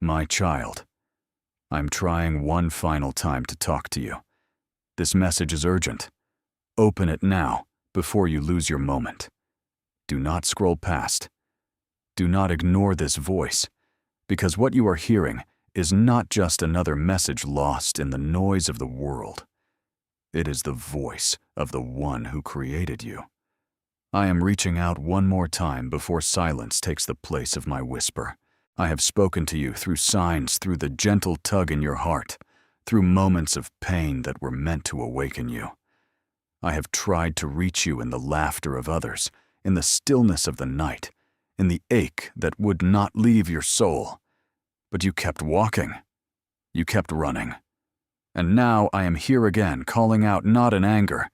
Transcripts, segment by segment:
My child, I'm trying one final time to talk to you. This message is urgent. Open it now, before you lose your moment. Do not scroll past. Do not ignore this voice, because what you are hearing is not just another message lost in the noise of the world. It is the voice of the one who created you. I am reaching out one more time before silence takes the place of my whisper. I have spoken to you through signs, through the gentle tug in your heart, through moments of pain that were meant to awaken you. I have tried to reach you in the laughter of others, in the stillness of the night, in the ache that would not leave your soul. But you kept walking. You kept running. And now I am here again, calling out not in anger,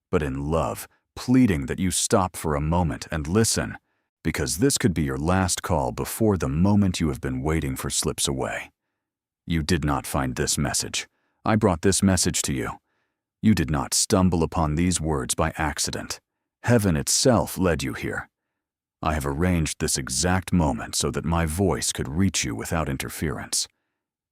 but in love, pleading that you stop for a moment and listen, because this could be your last call before the moment you have been waiting for slips away. You did not find this message. I brought this message to you. You did not stumble upon these words by accident. Heaven itself led you here. I have arranged this exact moment so that my voice could reach you without interference.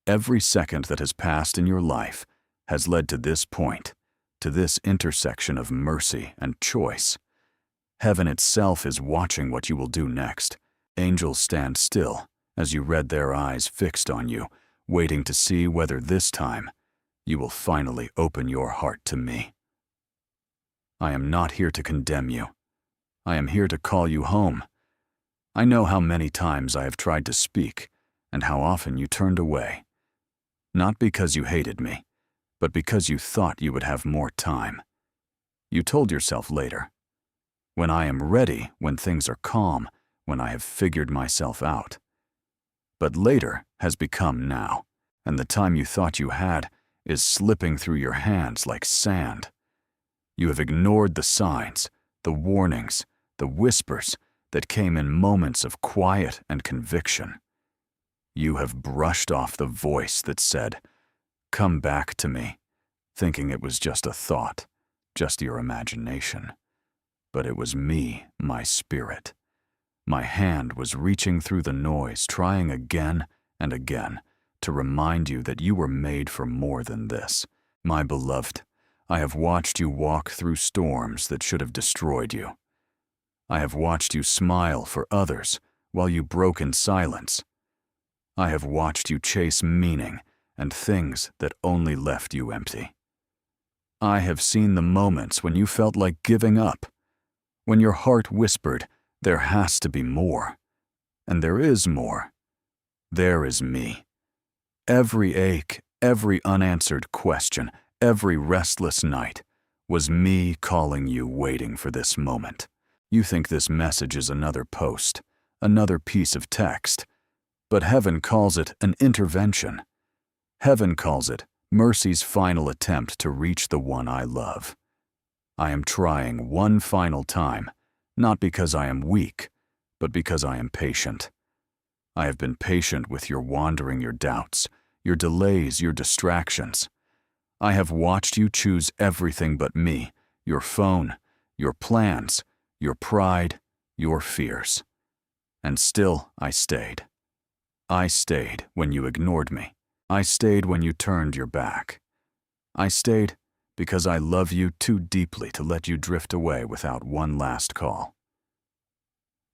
Every second that has passed in your life has led to this point, to this intersection of mercy and choice. Heaven itself is watching what you will do next. Angels stand still as you read their eyes fixed on you, waiting to see whether this time you will finally open your heart to me. I am not here to condemn you. I am here to call you home. I know how many times I have tried to speak and how often you turned away. Not because you hated me, but because you thought you would have more time. You told yourself later. When I am ready, when things are calm, when I have figured myself out. But later has become now, and the time you thought you had is slipping through your hands like sand. You have ignored the signs, the warnings, the whispers that came in moments of quiet and conviction. You have brushed off the voice that said, "Come back to me," thinking it was just a thought, just your imagination. But it was me, my spirit. My hand was reaching through the noise, trying again and again to remind you that you were made for more than this. My beloved, I have watched you walk through storms that should have destroyed you. I have watched you smile for others while you broke in silence. I have watched you chase meaning and things that only left you empty. I have seen the moments when you felt like giving up, when your heart whispered, there has to be more. And there is more. There is me. Every ache, every unanswered question, every restless night was me calling you, waiting for this moment. You think this message is another post, another piece of text, but heaven calls it an intervention. Heaven calls it mercy's final attempt to reach the one I love. I am trying one final time, not because I am weak, but because I am patient. I have been patient with your wandering, your doubts, your delays, your distractions. I have watched you choose everything but me, your phone, your plans, your pride, your fears. And still I stayed. I stayed when you ignored me. I stayed when you turned your back. I stayed because I love you too deeply to let you drift away without one last call.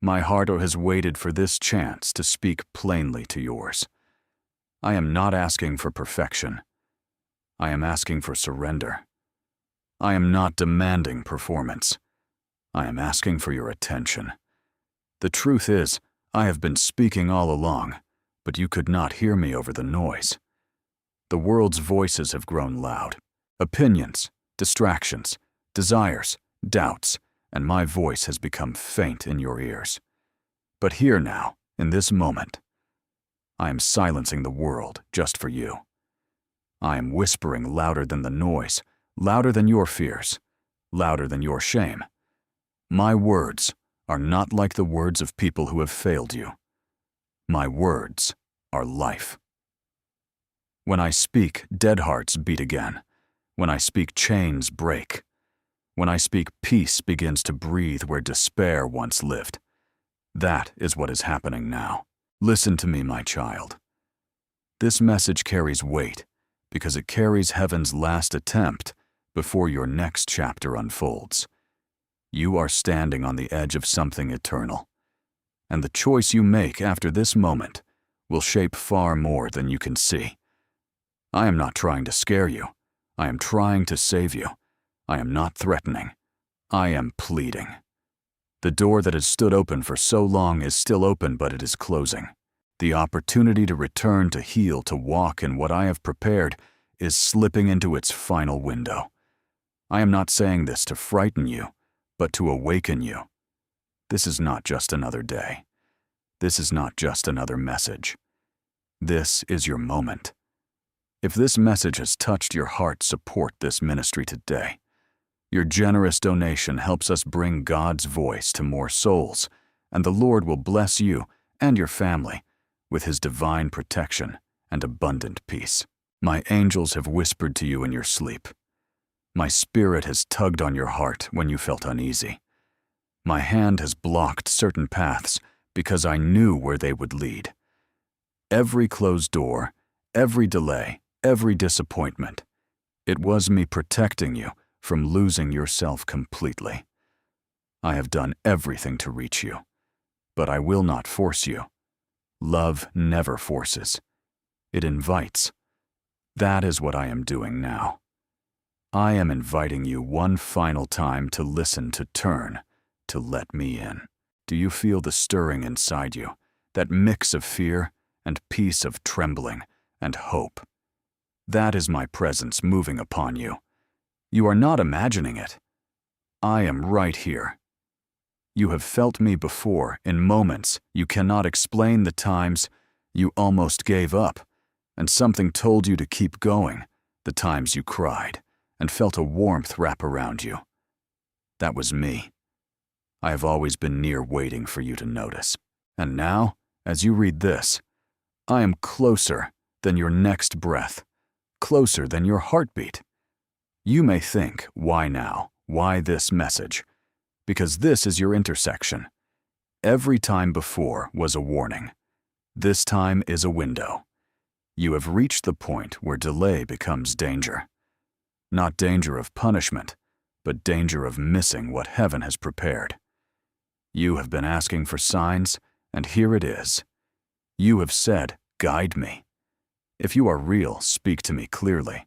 My heart has waited for this chance to speak plainly to yours. I am not asking for perfection. I am asking for surrender. I am not demanding performance. I am asking for your attention. The truth is, I have been speaking all along, but you could not hear me over the noise. The world's voices have grown loud. Opinions, distractions, desires, doubts, and my voice has become faint in your ears. But here now, in this moment, I am silencing the world just for you. I am whispering louder than the noise, louder than your fears, louder than your shame. My words are not like the words of people who have failed you. My words are life. When I speak, dead hearts beat again. When I speak, chains break. When I speak, peace begins to breathe where despair once lived. That is what is happening now. Listen to me, my child. This message carries weight because it carries heaven's last attempt before your next chapter unfolds. You are standing on the edge of something eternal, and the choice you make after this moment will shape far more than you can see. I am not trying to scare you. I am trying to save you. I am not threatening. I am pleading. The door that has stood open for so long is still open, but it is closing. The opportunity to return, to heal, to walk in what I have prepared is slipping into its final window. I am not saying this to frighten you, but to awaken you. This is not just another day. This is not just another message. This is your moment. If this message has touched your heart, support this ministry today. Your generous donation helps us bring God's voice to more souls, and the Lord will bless you and your family with His divine protection and abundant peace. My angels have whispered to you in your sleep. My spirit has tugged on your heart when you felt uneasy. My hand has blocked certain paths because I knew where they would lead. Every closed door, every delay, every disappointment, it was me protecting you from losing yourself completely. I have done everything to reach you, but I will not force you. Love never forces. It invites. That is what I am doing now. I am inviting you one final time to listen, to turn, to let me in. Do you feel the stirring inside you, that mix of fear and peace, of trembling and hope? That is my presence moving upon you. You are not imagining it. I am right here. You have felt me before in moments you cannot explain, the times you almost gave up and something told you to keep going, the times you cried and felt a warmth wrap around you. That was me. I have always been near, waiting for you to notice. And now, as you read this, I am closer than your next breath, closer than your heartbeat. You may think, why now? Why this message? Because this is your intersection. Every time before was a warning. This time is a window. You have reached the point where delay becomes danger. Not danger of punishment, but danger of missing what heaven has prepared. You have been asking for signs, and here it is. You have said, guide me. If you are real, speak to me clearly.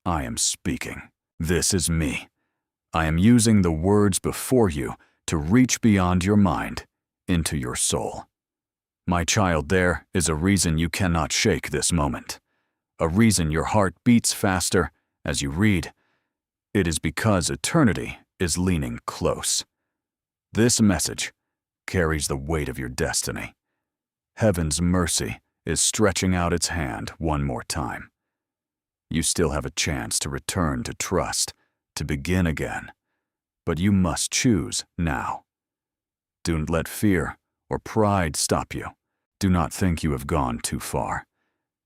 I am speaking. This is me. I am using the words before you to reach beyond your mind, into your soul. My child, there is a reason you cannot shake this moment. A reason your heart beats faster as you read. It is because eternity is leaning close. This message carries the weight of your destiny. Heaven's mercy is stretching out its hand one more time. You still have a chance to return, to trust, to begin again. But you must choose now. Don't let fear or pride stop you. Do not think you have gone too far.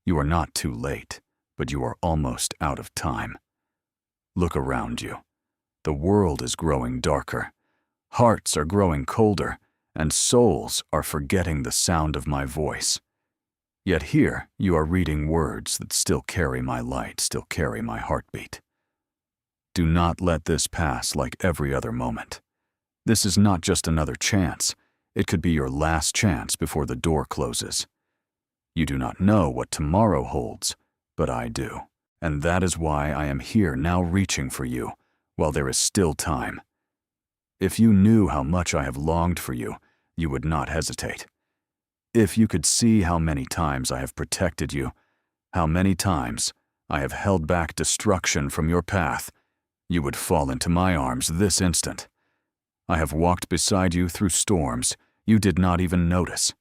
You are not too late, but you are almost out of time. Look around you. The world is growing darker. Hearts are growing colder, and souls are forgetting the sound of my voice. Yet here you are reading words that still carry my light, still carry my heartbeat. Do not let this pass like every other moment. This is not just another chance. It could be your last chance before the door closes. You do not know what tomorrow holds, but I do. And that is why I am here now, reaching for you while there is still time. If you knew how much I have longed for you, you would not hesitate. If you could see how many times I have protected you, how many times I have held back destruction from your path, you would fall into my arms this instant. I have walked beside you through storms you did not even notice.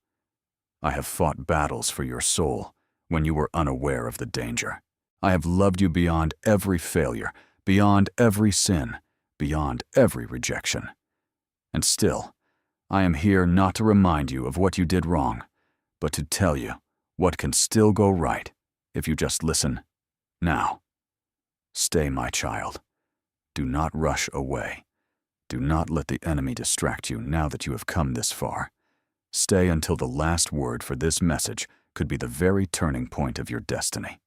I have fought battles for your soul when you were unaware of the danger. I have loved you beyond every failure, beyond every sin, beyond every rejection. And still, I am here not to remind you of what you did wrong, but to tell you what can still go right if you just listen now. Stay, my child. Do not rush away. Do not let the enemy distract you now that you have come this far. Stay until the last word for this message could be the very turning point of your destiny.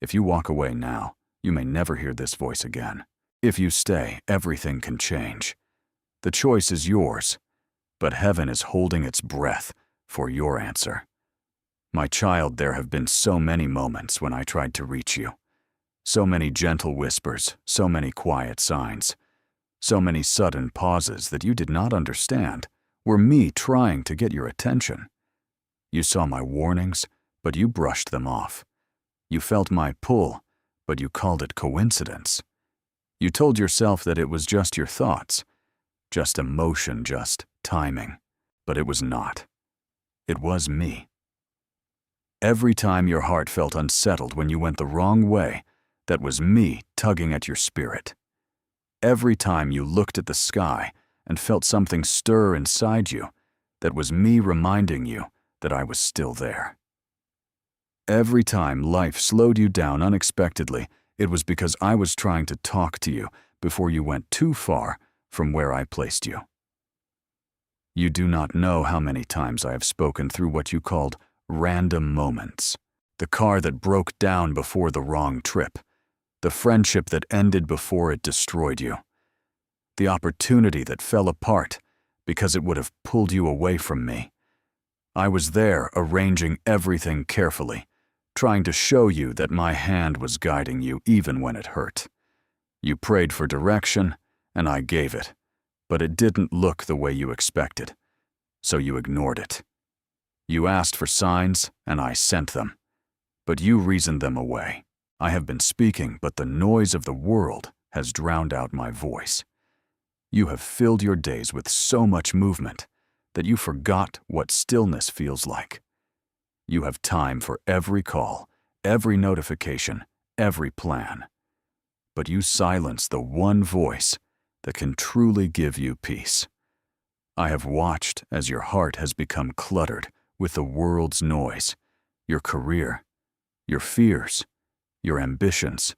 If you walk away now, you may never hear this voice again. If you stay, everything can change. The choice is yours, but heaven is holding its breath for your answer. My child, there have been so many moments when I tried to reach you. So many gentle whispers, so many quiet signs, so many sudden pauses that you did not understand were me trying to get your attention. You saw my warnings, but you brushed them off. You felt my pull, but you called it coincidence. You told yourself that it was just your thoughts, just emotion, just timing, but it was not. It was me. Every time your heart felt unsettled when you went the wrong way, that was me tugging at your spirit. Every time you looked at the sky and felt something stir inside you, that was me reminding you that I was still there. Every time life slowed you down unexpectedly, it was because I was trying to talk to you before you went too far from where I placed you. You do not know how many times I have spoken through what you called random moments. The car that broke down before the wrong trip. The friendship that ended before it destroyed you. The opportunity that fell apart because it would have pulled you away from me. I was there arranging everything carefully, trying to show you that my hand was guiding you even when it hurt. You prayed for direction, and I gave it, but it didn't look the way you expected, so you ignored it. You asked for signs, and I sent them, but you reasoned them away. I have been speaking, but the noise of the world has drowned out my voice. You have filled your days with so much movement that you forgot what stillness feels like. You have time for every call, every notification, every plan. But you silence the one voice that can truly give you peace. I have watched as your heart has become cluttered with the world's noise, your career, your fears, your ambitions,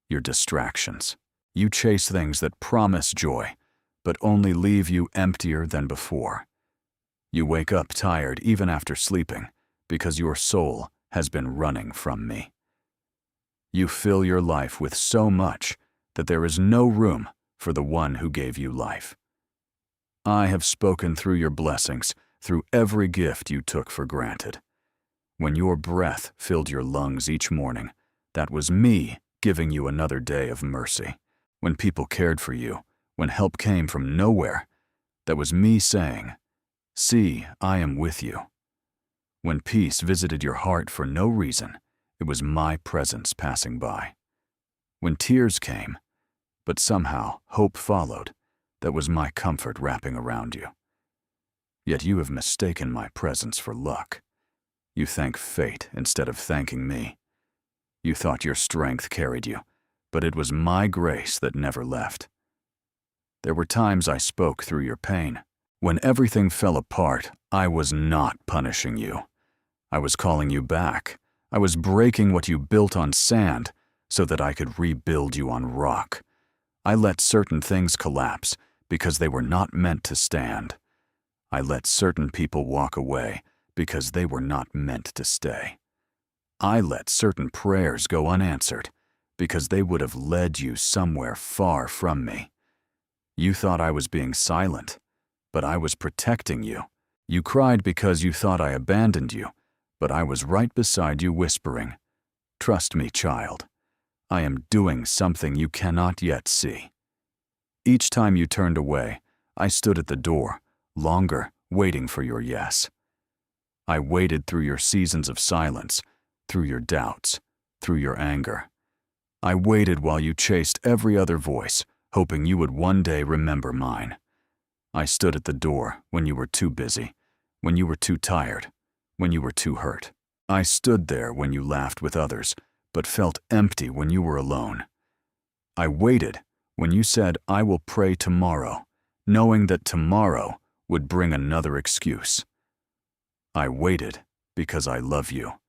your distractions. You chase things that promise joy, but only leave you emptier than before. You wake up tired even after sleeping because your soul has been running from me. You fill your life with so much that there is no room for the one who gave you life. I have spoken through your blessings, through every gift you took for granted. When your breath filled your lungs each morning, that was me giving you another day of mercy. When people cared for you, when help came from nowhere, that was me saying, "See, I am with you." When peace visited your heart for no reason, it was my presence passing by. When tears came, but somehow hope followed, that was my comfort wrapping around you. Yet you have mistaken my presence for luck. You thank fate instead of thanking me. You thought your strength carried you, but it was my grace that never left. There were times I spoke through your pain. When everything fell apart, I was not punishing you. I was calling you back. I was breaking what you built on sand so that I could rebuild you on rock. I let certain things collapse because they were not meant to stand. I let certain people walk away because they were not meant to stay. I let certain prayers go unanswered because they would have led you somewhere far from me. You thought I was being silent, but I was protecting you. You cried because you thought I abandoned you, but I was right beside you whispering, "Trust me, child. I am doing something you cannot yet see." Each time you turned away, I stood at the door, longer, waiting for your yes. I waited through your seasons of silence, through your doubts, through your anger. I waited while you chased every other voice, hoping you would one day remember mine. I stood at the door when you were too busy, when you were too tired, when you were too hurt. I stood there when you laughed with others, but felt empty when you were alone. I waited when you said, "I will pray tomorrow," knowing that tomorrow would bring another excuse. I waited because I love you.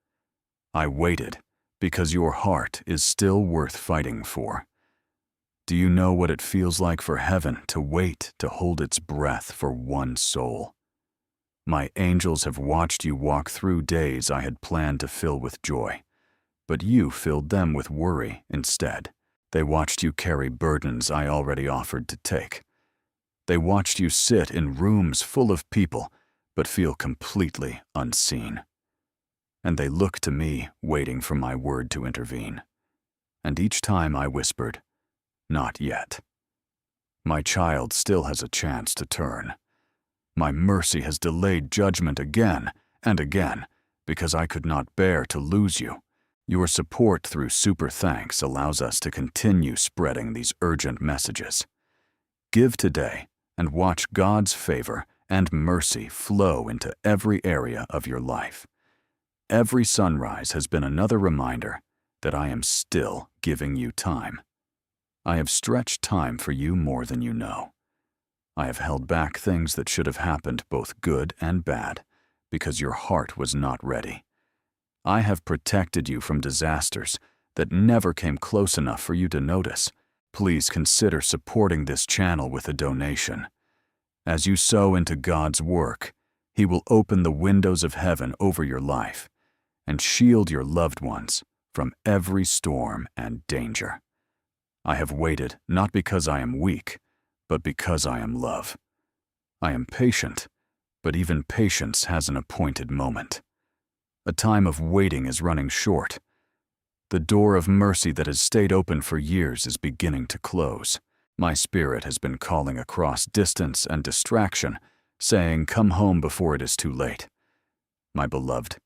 I waited because your heart is still worth fighting for. Do you know what it feels like for heaven to wait to hold its breath for one soul? My angels have watched you walk through days I had planned to fill with joy, but you filled them with worry instead. They watched you carry burdens I already offered to take. They watched you sit in rooms full of people, but feel completely unseen. And they looked to me, waiting for my word to intervene. And each time I whispered, "Not yet." My child still has a chance to turn. My mercy has delayed judgment again and again because I could not bear to lose you. Your support through super thanks allows us to continue spreading these urgent messages. Give today and watch God's favor and mercy flow into every area of your life. Every sunrise has been another reminder that I am still giving you time. I have stretched time for you more than you know. I have held back things that should have happened, both good and bad, because your heart was not ready. I have protected you from disasters that never came close enough for you to notice. Please consider supporting this channel with a donation. As you sow into God's work, He will open the windows of heaven over your life and shield your loved ones from every storm and danger. I have waited not because I am weak, but because I am love. I am patient, but even patience has an appointed moment. A time of waiting is running short. The door of mercy that has stayed open for years is beginning to close. My spirit has been calling across distance and distraction, saying, "Come home before it is too late." My beloved,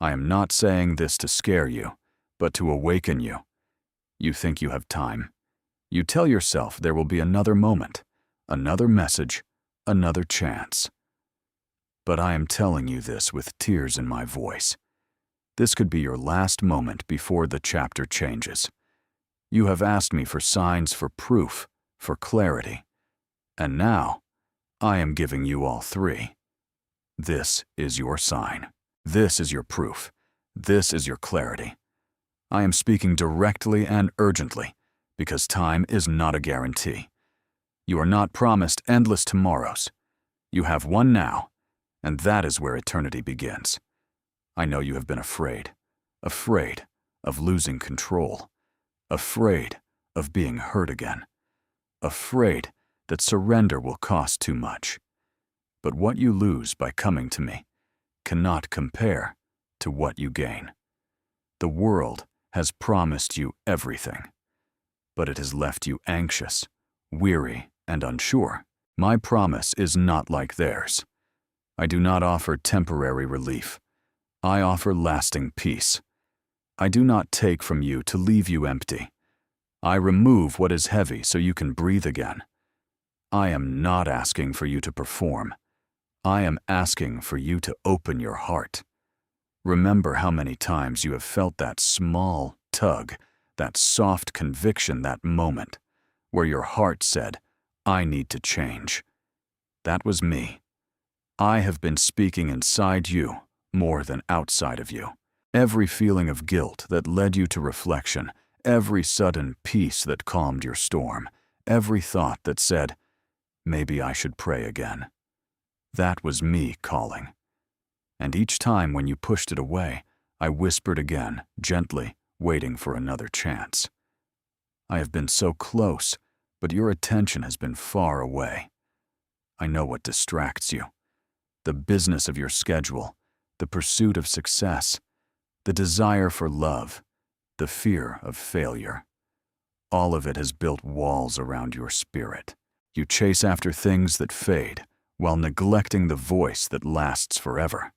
I am not saying this to scare you, but to awaken you. You think you have time. You tell yourself there will be another moment, another message, another chance. But I am telling you this with tears in my voice. This could be your last moment before the chapter changes. You have asked me for signs, for proof, for clarity. And now, I am giving you all three. This is your sign. This is your proof. This is your clarity. I am speaking directly and urgently, because time is not a guarantee. You are not promised endless tomorrows. You have one now, and that is where eternity begins. I know you have been afraid of losing control, afraid of being hurt again, afraid that surrender will cost too much. But what you lose by coming to me cannot compare to what you gain. The world has promised you everything, but it has left you anxious, weary, and unsure. My promise is not like theirs. I do not offer temporary relief. I offer lasting peace. I do not take from you to leave you empty. I remove what is heavy so you can breathe again. I am not asking for you to perform. I am asking for you to open your heart. Remember how many times you have felt that small tug, that soft conviction, that moment where your heart said, "I need to change." That was me. I have been speaking inside you more than outside of you. Every feeling of guilt that led you to reflection, every sudden peace that calmed your storm, every thought that said, "Maybe I should pray again." That was me calling. And each time when you pushed it away, I whispered again, gently, waiting for another chance. I have been so close, but your attention has been far away. I know what distracts you. The business of your schedule, the pursuit of success, the desire for love, the fear of failure. All of it has built walls around your spirit. You chase after things that fade, while neglecting the voice that lasts forever.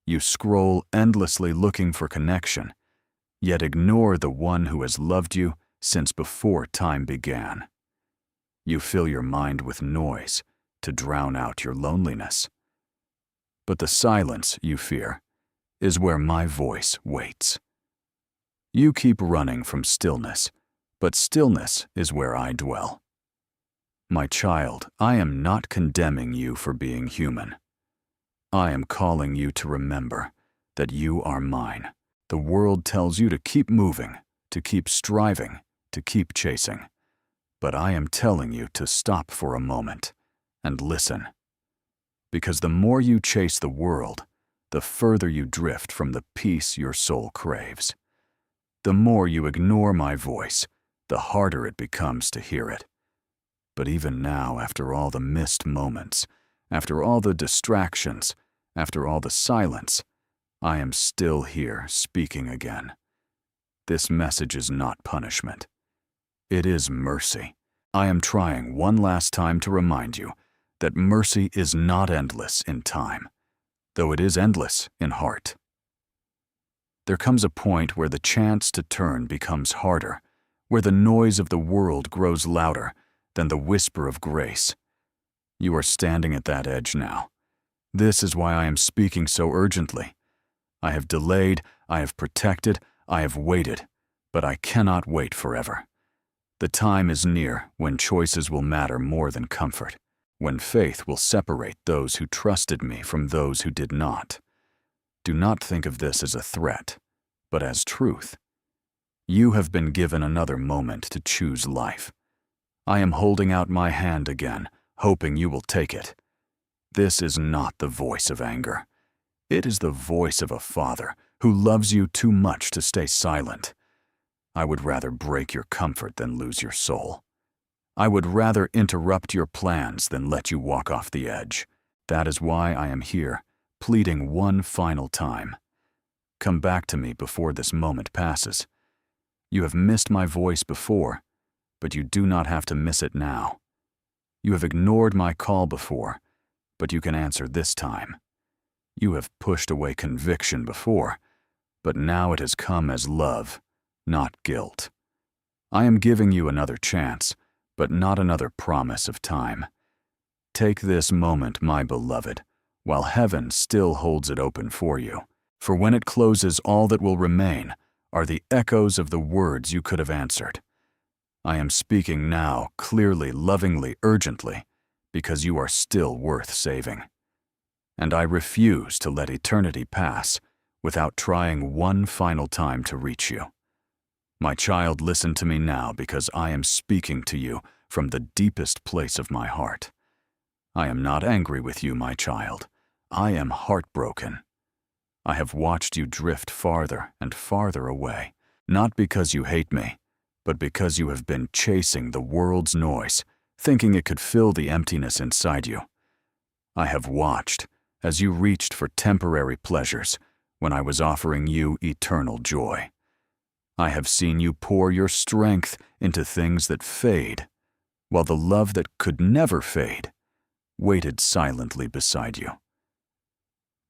You scroll endlessly looking for connection, yet ignore the one who has loved you since before time began. You fill your mind with noise to drown out your loneliness. But the silence you fear is where my voice waits. You keep running from stillness, but stillness is where I dwell. My child, I am not condemning you for being human. I am calling you to remember that you are mine. The world tells you to keep moving, to keep striving, to keep chasing. But I am telling you to stop for a moment and listen. Because the more you chase the world, the further you drift from the peace your soul craves. The more you ignore my voice, the harder it becomes to hear it. But even now, after all the missed moments, after all the distractions, after all the silence, I am still here speaking again. This message is not punishment. It is mercy. I am trying one last time to remind you that mercy is not endless in time, though it is endless in heart. There comes a point where the chance to turn becomes harder, where the noise of the world grows louder than the whisper of grace. You are standing at that edge now. This is why I am speaking so urgently. I have delayed, I have protected, I have waited, but I cannot wait forever. The time is near when choices will matter more than comfort, when faith will separate those who trusted me from those who did not. Do not think of this as a threat, but as truth. You have been given another moment to choose life. I am holding out my hand again, hoping you will take it. This is not the voice of anger. It is the voice of a father who loves you too much to stay silent. I would rather break your comfort than lose your soul. I would rather interrupt your plans than let you walk off the edge. That is why I am here, pleading one final time. Come back to me before this moment passes. You have missed my voice before, but you do not have to miss it now. You have ignored my call before, but you can answer this time. You have pushed away conviction before, but now it has come as love, not guilt. I am giving you another chance, but not another promise of time. Take this moment, my beloved, while heaven still holds it open for you. For when it closes, all that will remain are the echoes of the words you could have answered. I am speaking now, clearly, lovingly, urgently, because you are still worth saving. And I refuse to let eternity pass without trying one final time to reach you. My child, listen to me now, because I am speaking to you from the deepest place of my heart. I am not angry with you, my child. I am heartbroken. I have watched you drift farther and farther away, not because you hate me, but because you have been chasing the world's noise, thinking it could fill the emptiness inside you. I have watched as you reached for temporary pleasures when I was offering you eternal joy. I have seen you pour your strength into things that fade, while the love that could never fade waited silently beside you.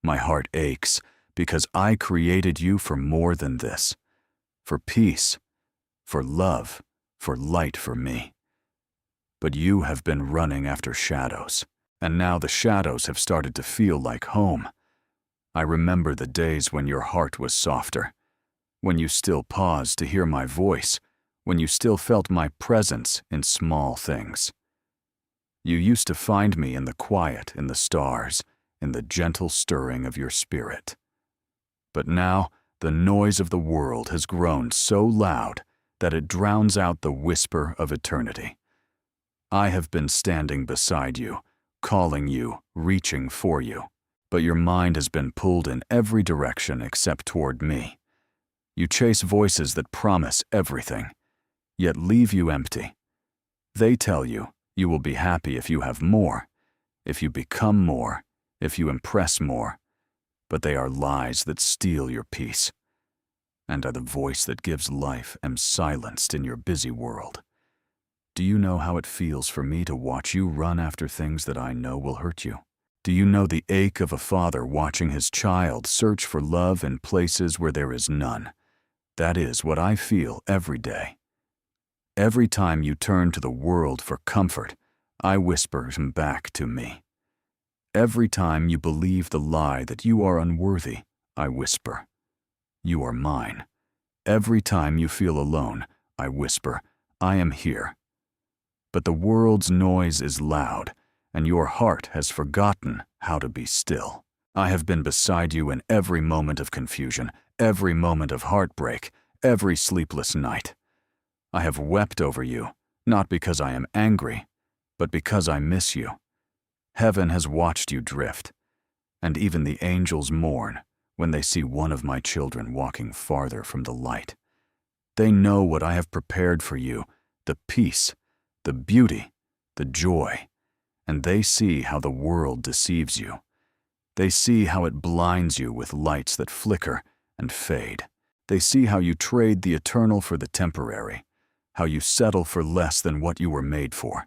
My heart aches because I created you for more than this, for peace, for love, for light for me. But you have been running after shadows, and now the shadows have started to feel like home. I remember the days when your heart was softer, when you still paused to hear my voice, when you still felt my presence in small things. You used to find me in the quiet, in the stars, in the gentle stirring of your spirit. But now the noise of the world has grown so loud that it drowns out the whisper of eternity. I have been standing beside you, calling you, reaching for you, but your mind has been pulled in every direction except toward me. You chase voices that promise everything, yet leave you empty. They tell you you will be happy if you have more, if you become more, if you impress more, but they are lies that steal your peace. And I, the voice that gives life, am silenced in your busy world. Do you know how it feels for me to watch you run after things that I know will hurt you? Do you know the ache of a father watching his child search for love in places where there is none? That is what I feel every day. Every time you turn to the world for comfort, I whisper him back to me. Every time you believe the lie that you are unworthy, I whisper, you are mine. Every time you feel alone, I whisper, I am here. But the world's noise is loud, and your heart has forgotten how to be still. I have been beside you in every moment of confusion, every moment of heartbreak, every sleepless night. I have wept over you, not because I am angry, but because I miss you. Heaven has watched you drift, and even the angels mourn when they see one of my children walking farther from the light. They know what I have prepared for you, the peace, the beauty, the joy, and they see how the world deceives you. They see how it blinds you with lights that flicker and fade. They see how you trade the eternal for the temporary, how you settle for less than what you were made for.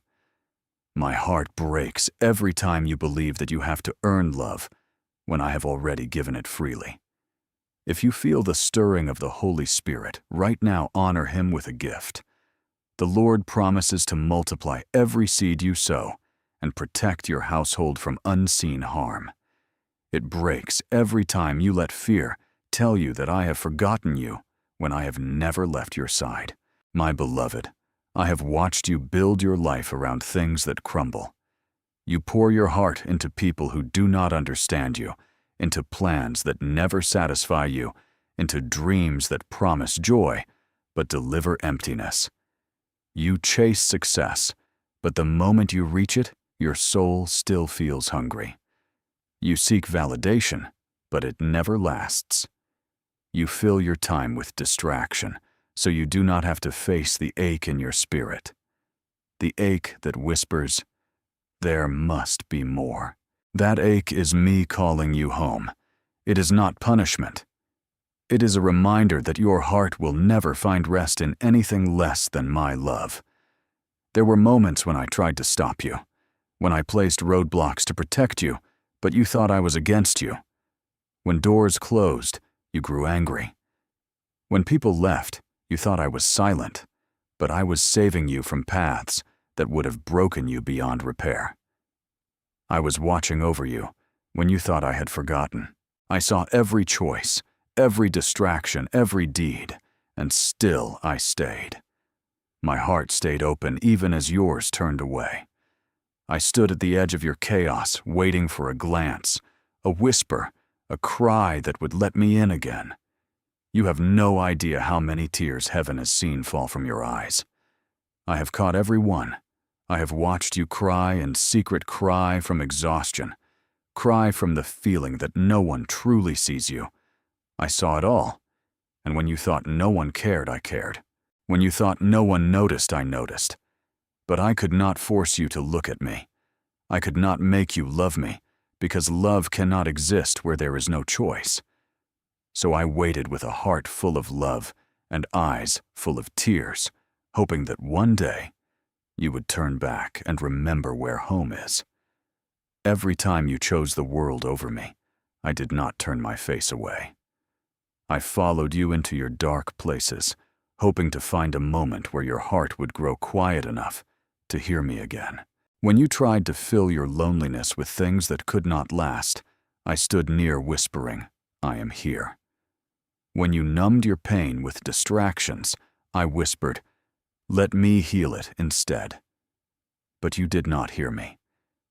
My heart breaks every time you believe that you have to earn love when I have already given it freely. If you feel the stirring of the Holy Spirit, right now honor Him with a gift. The Lord promises to multiply every seed you sow and protect your household from unseen harm. It breaks every time you let fear tell you that I have forgotten you when I have never left your side. My beloved, I have watched you build your life around things that crumble. You pour your heart into people who do not understand you, into plans that never satisfy you, into dreams that promise joy but deliver emptiness. You chase success, but the moment you reach it, your soul still feels hungry. You seek validation, but it never lasts. You fill your time with distraction, so you do not have to face the ache in your spirit. The ache that whispers, "There must be more." That ache is me calling you home. It is not punishment. It is a reminder that your heart will never find rest in anything less than my love. There were moments when I tried to stop you, when I placed roadblocks to protect you, but you thought I was against you. When doors closed, you grew angry. When people left, you thought I was silent, but I was saving you from paths that would have broken you beyond repair. I was watching over you when you thought I had forgotten. I saw every choice, every distraction, every deed, and still I stayed. My heart stayed open even as yours turned away. I stood at the edge of your chaos, waiting for a glance, a whisper, a cry that would let me in again. You have no idea how many tears heaven has seen fall from your eyes. I have caught every one. I have watched you cry in secret, cry from exhaustion, cry from the feeling that no one truly sees you. I saw it all, and when you thought no one cared, I cared. When you thought no one noticed, I noticed. But I could not force you to look at me. I could not make you love me, because love cannot exist where there is no choice. So I waited with a heart full of love and eyes full of tears, hoping that one day you would turn back and remember where home is. Every time you chose the world over me, I did not turn my face away. I followed you into your dark places, hoping to find a moment where your heart would grow quiet enough to hear me again. When you tried to fill your loneliness with things that could not last, I stood near whispering, "I am here." When you numbed your pain with distractions, I whispered, "Let me heal it instead." But you did not hear me.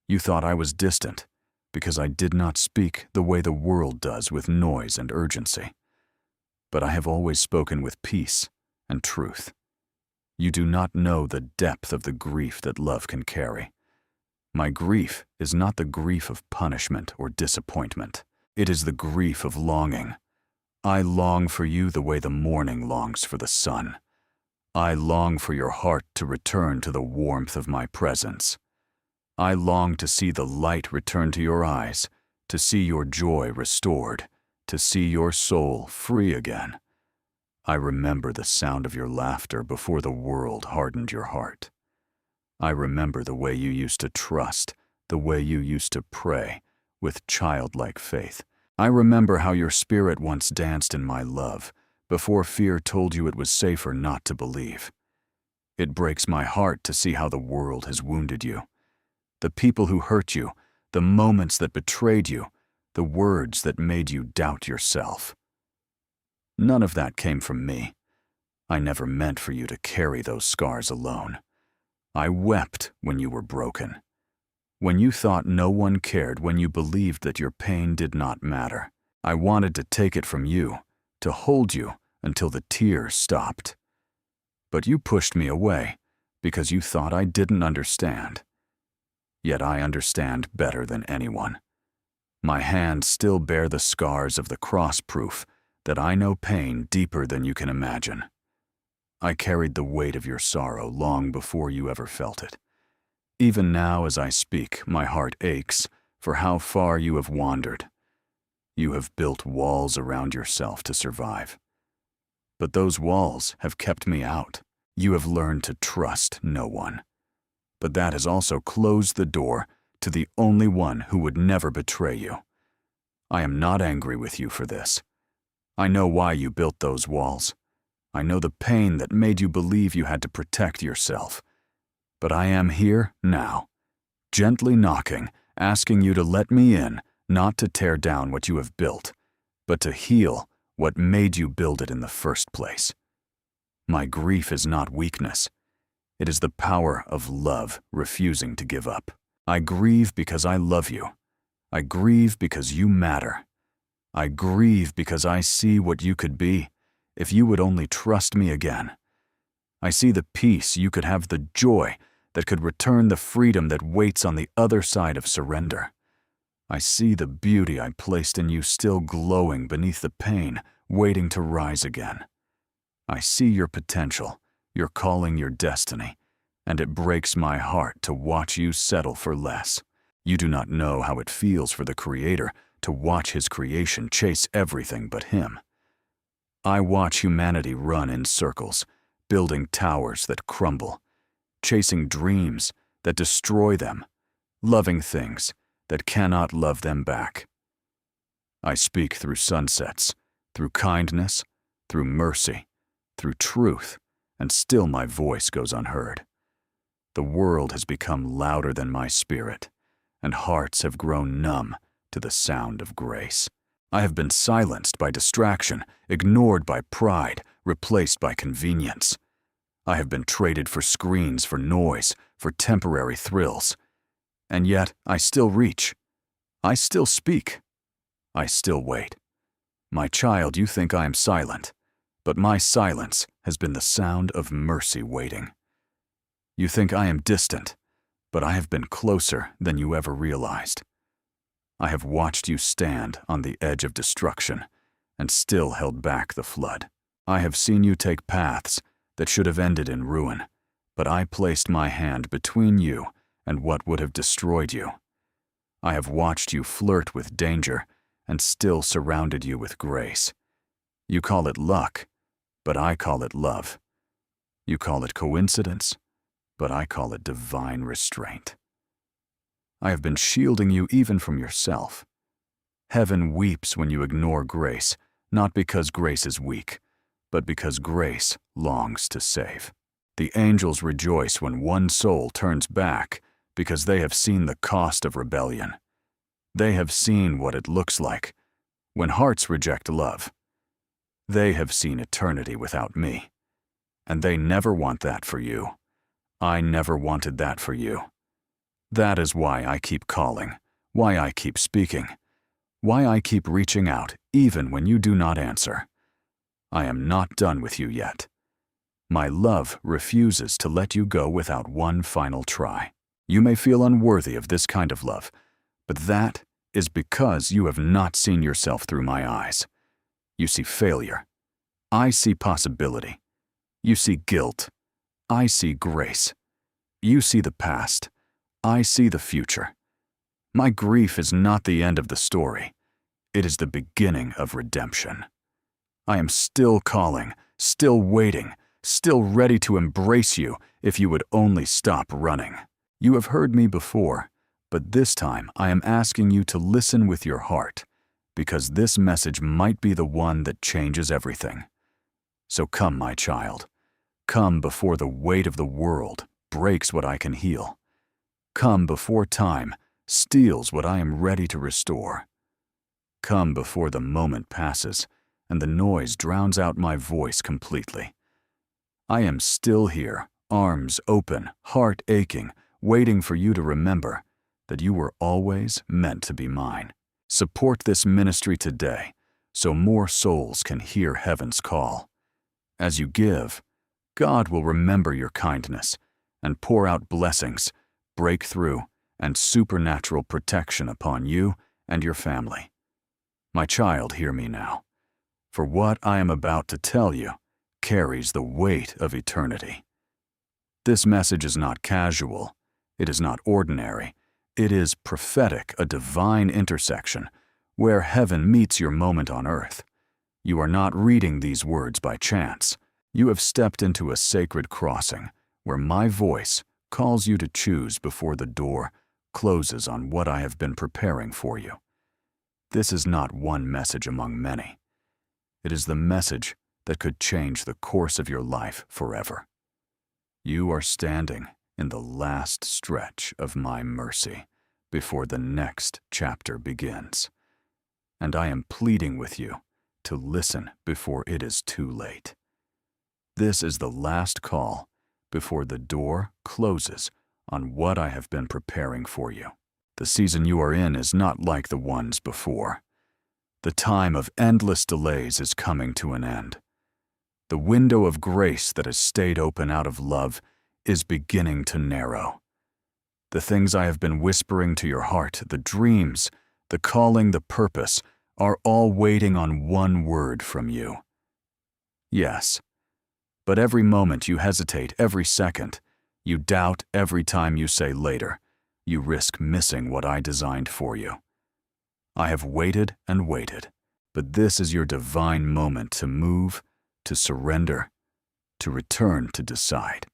You thought I was distant because I did not speak the way the world does with noise and urgency. But I have always spoken with peace and truth. You do not know the depth of the grief that love can carry. My grief is not the grief of punishment or disappointment. It is the grief of longing. I long for you the way the morning longs for the sun. I long for your heart to return to the warmth of my presence. I long to see the light return to your eyes, to see your joy restored, to see your soul free again. I remember the sound of your laughter before the world hardened your heart. I remember the way you used to trust, the way you used to pray, with childlike faith. I remember how your spirit once danced in my love, before fear told you it was safer not to believe. It breaks my heart to see how the world has wounded you. The people who hurt you, the moments that betrayed you, the words that made you doubt yourself. None of that came from me. I never meant for you to carry those scars alone. I wept when you were broken. When you thought no one cared, when you believed that your pain did not matter. I wanted to take it from you, to hold you until the tears stopped. But you pushed me away because you thought I didn't understand. Yet I understand better than anyone. My hands still bear the scars of the cross, proof that I know pain deeper than you can imagine. I carried the weight of your sorrow long before you ever felt it. Even now as I speak, my heart aches for how far you have wandered. You have built walls around yourself to survive. But those walls have kept me out. You have learned to trust no one. But that has also closed the door to the only one who would never betray you. I am not angry with you for this. I know why you built those walls. I know the pain that made you believe you had to protect yourself. But I am here now, gently knocking, asking you to let me in, not to tear down what you have built, but to heal what made you build it in the first place. My grief is not weakness. It is the power of love refusing to give up. I grieve because I love you. I grieve because you matter. I grieve because I see what you could be if you would only trust me again. I see the peace you could have, the joy that could return the freedom that waits on the other side of surrender. I see the beauty I placed in you still glowing beneath the pain, waiting to rise again. I see your potential, your calling, your destiny, and it breaks my heart to watch you settle for less. You do not know how it feels for the Creator to watch His creation chase everything but Him. I watch humanity run in circles, building towers that crumble, chasing dreams that destroy them, loving things that cannot love them back. I speak through sunsets, through kindness, through mercy, through truth, and still my voice goes unheard. The world has become louder than my spirit, and hearts have grown numb to the sound of grace. I have been silenced by distraction, ignored by pride, replaced by convenience. I have been traded for screens, for noise, for temporary thrills. And yet I still reach. I still speak. I still wait. My child, you think I am silent, but my silence has been the sound of mercy waiting. You think I am distant, but I have been closer than you ever realized. I have watched you stand on the edge of destruction and still held back the flood. I have seen you take paths that should have ended in ruin, but I placed my hand between you and what would have destroyed you. I have watched you flirt with danger and still surrounded you with grace. You call it luck, but I call it love. You call it coincidence, but I call it divine restraint. I have been shielding you even from yourself. Heaven weeps when you ignore grace, not because grace is weak, but because grace longs to save. The angels rejoice when one soul turns back because they have seen the cost of rebellion. They have seen what it looks like when hearts reject love. They have seen eternity without me, and they never want that for you. I never wanted that for you. That is why I keep calling, why I keep speaking, why I keep reaching out even when you do not answer. I am not done with you yet. My love refuses to let you go without one final try. You may feel unworthy of this kind of love, but that is because you have not seen yourself through my eyes. You see failure. I see possibility. You see guilt. I see grace. You see the past. I see the future. My grief is not the end of the story. It is the beginning of redemption. I am still calling, still waiting, still ready to embrace you if you would only stop running. You have heard me before, but this time I am asking you to listen with your heart, because this message might be the one that changes everything. So come, my child. Come before the weight of the world breaks what I can heal. Come before time steals what I am ready to restore. Come before the moment passes and the noise drowns out my voice completely. I am still here, arms open, heart aching, waiting for you to remember that you were always meant to be mine. Support this ministry today so more souls can hear heaven's call. As you give, God will remember your kindness and pour out blessings, breakthrough, and supernatural protection upon you and your family. My child, hear me now, for what I am about to tell you carries the weight of eternity. This message is not casual, it is not ordinary, it is prophetic, a divine intersection where heaven meets your moment on earth. You are not reading these words by chance. You have stepped into a sacred crossing where my voice calls you to choose before the door closes on what I have been preparing for you. This is not one message among many. It is the message that could change the course of your life forever. You are standing in the last stretch of my mercy before the next chapter begins, and I am pleading with you to listen before it is too late. This is the last call before the door closes on what I have been preparing for you. The season you are in is not like the ones before. The time of endless delays is coming to an end. The window of grace that has stayed open out of love is beginning to narrow. The things I have been whispering to your heart, the dreams, the calling, the purpose, are all waiting on one word from you. Yes, but every moment you hesitate, every second, you doubt every time you say later, you risk missing what I designed for you. I have waited and waited, but this is your divine moment to move, to surrender, to return to decide.